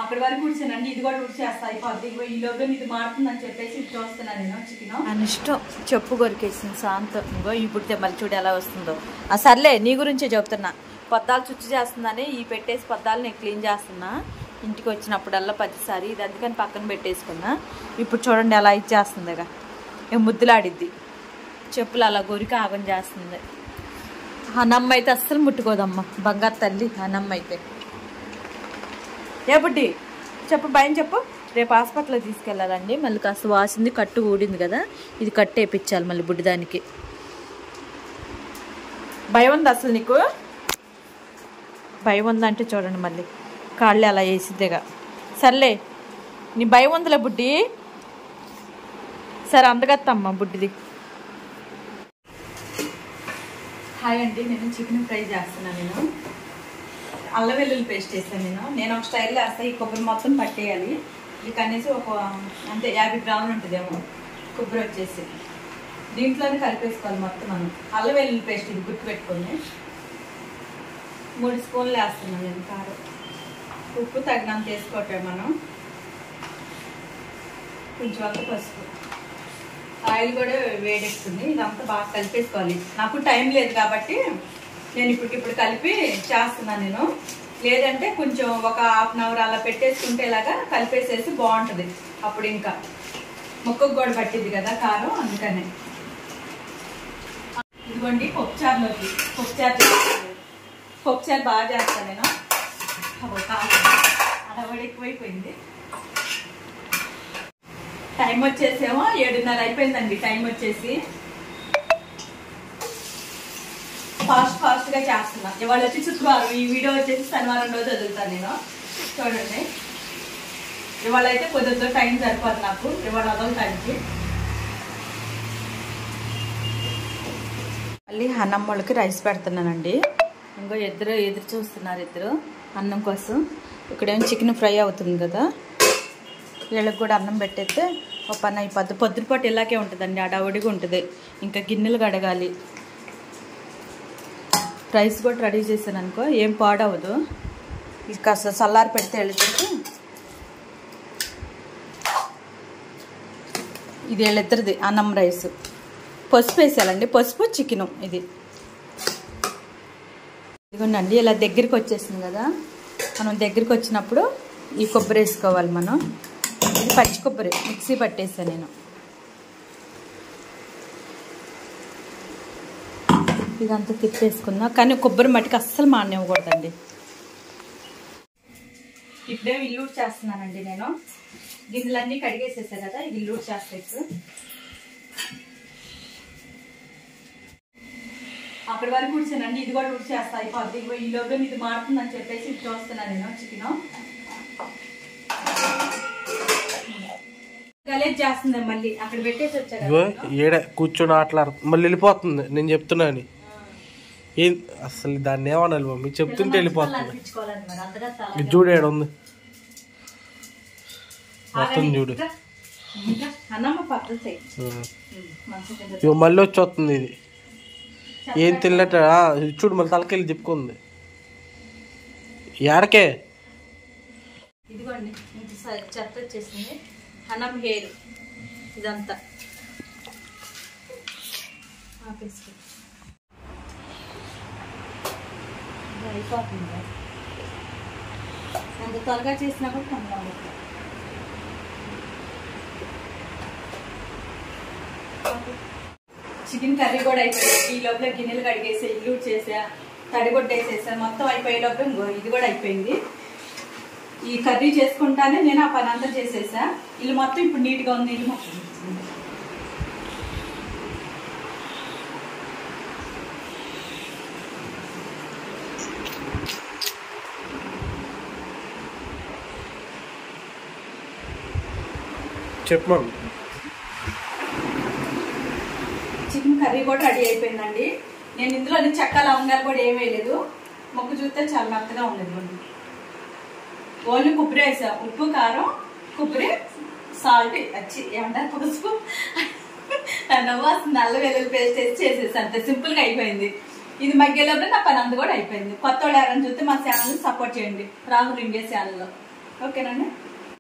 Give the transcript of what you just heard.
అప్పటి వరకు ఉడిచానండి, ఇది కూడా ఉడిచేస్తా అయిపోద్ది. ఈ లోపల ఇది మారుతుందని చెప్పేసి ఇది చూస్తున్నాను నేను చికెన్. అని ఇష్టం చెప్పు కొరికేసింది శాంతం. ఇంకో ఇప్పుడు మళ్ళీ చూడు ఎలా వస్తుందో. సర్లే నీ గురించే చెప్తున్నా. పొద్దాలు చుచ్చు చేస్తుందని ఈ పెట్టేసి పొద్దాలు నేను క్లీన్ చేస్తున్నా ఇంటికి వచ్చినప్పుడల్లా 10సారి. ఇది అందుకని పక్కన పెట్టేసుకున్నా. ఇప్పుడు చూడండి ఎలా ఇచ్చేస్తుందిగా, ఏం ముద్దులాడిద్ది. చెప్పులు అలా గొరికి ఆగం చేస్తుంది. అన్నమ్మ అయితే అస్సలు ముట్టుకోదమ్మ, బంగారు తల్లి అన్నమ్మ అయితే. ఏ బుడ్డి చెప్పు, భయం చెప్పు. రేపు హాస్పిటల్కి తీసుకెళ్ళాలండి. మళ్ళీ కాస్త వాసింది, కట్టు ఊడింది కదా, ఇది కట్టు వేయించాలి మళ్ళీ బుడ్డి దానికి. భయం ఉంది అసలు నీకు? భయం ఉందంటే చూడండి మళ్ళీ కాళ్ళు అలా వేసిద్దేగా. సర్లే నీ భయం ఉందిలే బుడ్డి. సరే అందగత్తమ్మ బుడ్డిది. హాయ్ అండి, నేను చికెన్ ఫ్రై చేస్తున్నాను. నేను అల్లం వెల్లుల్లి పేస్ట్ వేసాను. నేను ఒక స్టైల్లో వేస్తాను. ఈ కొబ్బరి మొత్తం పట్టేయాలి. ఇది కనీసం ఒక అంతే 50 గ్రాములు ఉంటుందేమో కొబ్బరి వచ్చేసి. దీంట్లోనే కలిపేసుకోవాలి మొత్తం మనం. అల్లం వెల్లుల్లి పేస్ట్ ఇది గుర్తుపెట్టుకోండి. 3 స్పూన్లు వేస్తున్నాను నేను కారం. ఉప్పు తగినంత వేసుకోవటం మనం. కొంచెం అంత పసుపు. ఆయిల్ కూడా వేడెక్కుతుంది. ఇదంతా బాగా కలిపేసుకోవాలి. నాకు టైం లేదు కాబట్టి నేను ఇప్పుడు కలిపి చేస్తున్నాను నేను. లేదంటే కొంచెం ఒక ½ అన్ అవర్ అలా పెట్టేసుకుంటే ఇలాగా కలిపేసేసి బాగుంటుంది. అప్పుడు ఇంకా ముక్కకు కూడా పట్టింది కదా కారం, అందుకనే. ఇదిగోండి పప్పుచారులోకి. పప్పుచారు బాగా చేస్తాను నేను. అడవడి ఎక్కువైపోయింది. టైం వచ్చేసేమో 7:30 అయిపోయిందండి. టైం వచ్చేసి ఫాస్ట్గా చేస్తున్నా. ఇవాళ వచ్చి శుక్రవారం, ఈ వీడియో వచ్చేసి శనివారం రోజు వదులుతాను నేను. చూడండి ఇవాళ అయితే కొద్దిగా టైం సరిపోదు నాకు. ఇవాళ వదులుతానికి మళ్ళీ అన్నం వాళ్ళకి రైస్ పెడుతున్నానండి. ఇంకో ఎదురు చూస్తున్నారు ఇద్దరు అన్నం కోసం. ఇక్కడేమో చికెన్ ఫ్రై అవుతుంది కదా, వీళ్ళకి కూడా అన్నం పెట్టేస్తే ఒక పని అయిపోద్ది. పొద్దునపాటు ఇలాగే ఉంటుందండి, అడవుడిగా ఉంటుంది. ఇంకా గిన్నెలు కడగాలి. రైస్ కూడా రెడీ చేశాను అనుకో, ఏం పాడవదు. ఇది కాస్త చల్లారి పెడితే వెళ్తుంది. ఇది వీళ్ళిద్దరిది అన్నం రైస్. పసుపు వేసేయాలండి, పసుపు చికెను. ఇది ఇదిగోండి ఇలా దగ్గరికి వచ్చేసింది కదా. మనం దగ్గరికి వచ్చినప్పుడు ఈ కొబ్బరి వేసుకోవాలి మనం. ఇది పచ్చి కొబ్బరి మిక్సీ పట్టేసాను నేను. ఇదంతా తిప్పేసుకుందా, కానీ కొబ్బరి మట్టికి అస్సలు మానేవ్వకూడదండి. ఇప్పుడే ఇల్లూరు చేస్తున్నానండి నేను. గిన్నెలన్నీ కడిగేసేసా కదా, ఇల్లూరు చేస్తా. ఇప్పుడు అప్పటి వరకు ఉడిచానండి, ఇది కూడా ఉడిచేస్తా అయిపోద్ది. ఈ లోపల ఇది మారుతుందని చెప్పేసి ఇది చూస్తున్నాను నేను చికెన్. గలేజ్ చేస్తుంది మళ్ళీ. అక్కడ పెట్టేసి వచ్చా కూర్చొని ఆటలాడు మళ్ళీ వెళ్ళిపోతుంది. నేను చెప్తున్నాను ఏం అసలు దాన్ని ఏమనాలి మమ్మీ, చెప్తుంటే వెళ్ళిపోతుంది. చూడు ఏడ ఉంది మొత్తం చూడు. మళ్ళీ వచ్చి వస్తుంది ఇది. ఏం తిన్నట్ట చూడు, మళ్ళీ తలకెళ్ళి తిప్పుకుంది. ఏడకే ఇదిగోండి చెత్త వచ్చేసింది. అన్నం హెయిర్ ఇదంతా అయిపోతుంది. అంత త్వరగా చేసినా కూడా కమ్మగా. చికెన్ కర్రీ కూడా అయిపోయింది. ఈ లోపల గిన్నెలు కడిగేసా, ఇల్లు చేసా, తడిగొట్టేసేసా, మొత్తం అయిపోయే లోపల ఇంకో ఇది కూడా అయిపోయింది. ఈ కర్రీ చేసుకుంటానే నేను ఆ పని అంతా చేసేసా. ఇల్లు మొత్తం ఇప్పుడు నీట్గా ఉంది. ఇల్లు మొత్తం చెప్పు. చికెన్ కర్రీ కూడా రెడీ అయిపోయిందండి. నేను ఇందులో చెక్క లవంగాలు కూడా ఏమీ వేయలేదు. మొక్క చూస్తే చాలా మెత్తగా ఉండదు. ఓన్లీ కొబ్బరి వేసా. ఉప్పు, కారం, కొబ్బరి, సాల్ట్ వచ్చి ఏమంటారు పసుపు, నవ్వాల్సింది. అల్లం వెల్లుల్లి పేస్ట్ వేసి చేసేసి అంతే సింపుల్గా అయిపోయింది. ఇది మగ్గేలోపల నా పని అంతా కూడా అయిపోయింది. కొత్త వాళ్ళు ఎవరైనా చూస్తే మా ఛానల్ సపోర్ట్ చేయండి. రాహుల్ ఇండియా ఛానల్లో ఓకేనండి.